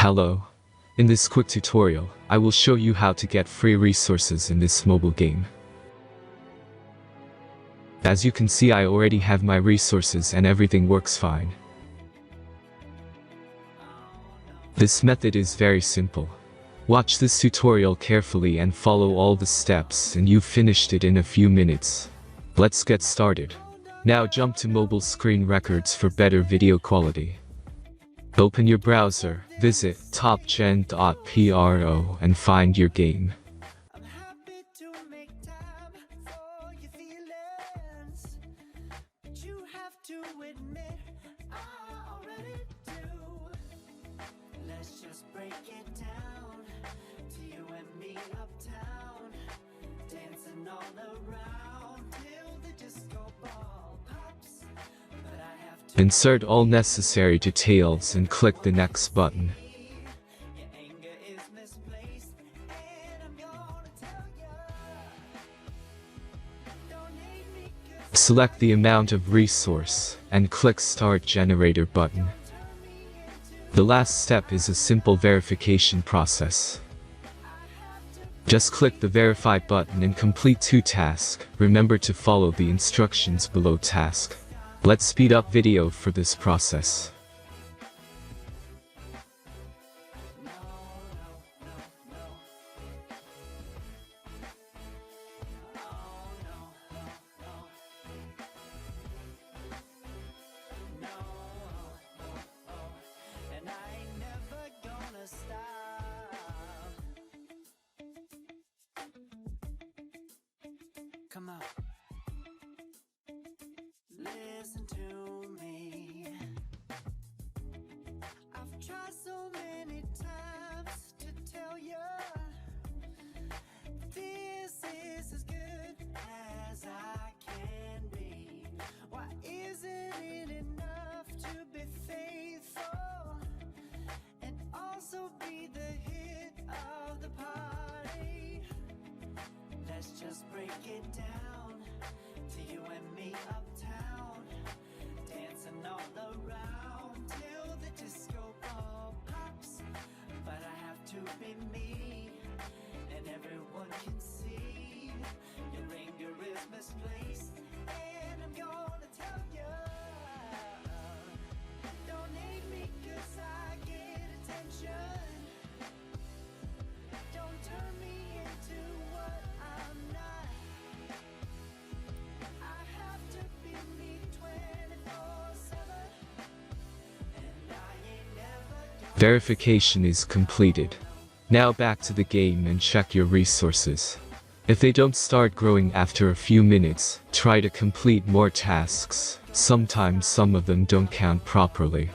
Hello. In this quick tutorial, I will show you how to get free resources in this mobile game. As you can see, I already have my resources and everything works fine. This method is very simple. Watch this tutorial carefully and follow all the steps and you've finished it in a few minutes. Let's get started. Now jump to mobile screen records for better video quality. Open your browser, visit topgen.pro and find your game. Insert all necessary details and click the next button. Select the amount of resource and click Start Generator button. The last step is a simple verification process. Just click the Verify button and complete 2 tasks. Remember to follow the instructions below task. Let's speed up video for this process. Come on. Listen to me. I've tried so many times to tell you this is as good as I can be. Why isn't it enough to be faithful and also be the hit of the party? Let's just break it down to you and me uptown, dancing all around till the disco ball pops. But I have to be me, and everyone can see your anger is misplaced, and I'm gonna tell you, don't hate me 'cause I get attention. Don't turn me into what I'm not. I have to be me 24/7, and I ain't never gonna. Verification is completed. Now back to the game and check your resources. If they don't start growing after a few minutes, try to complete more tasks. Sometimes some of them don't count properly.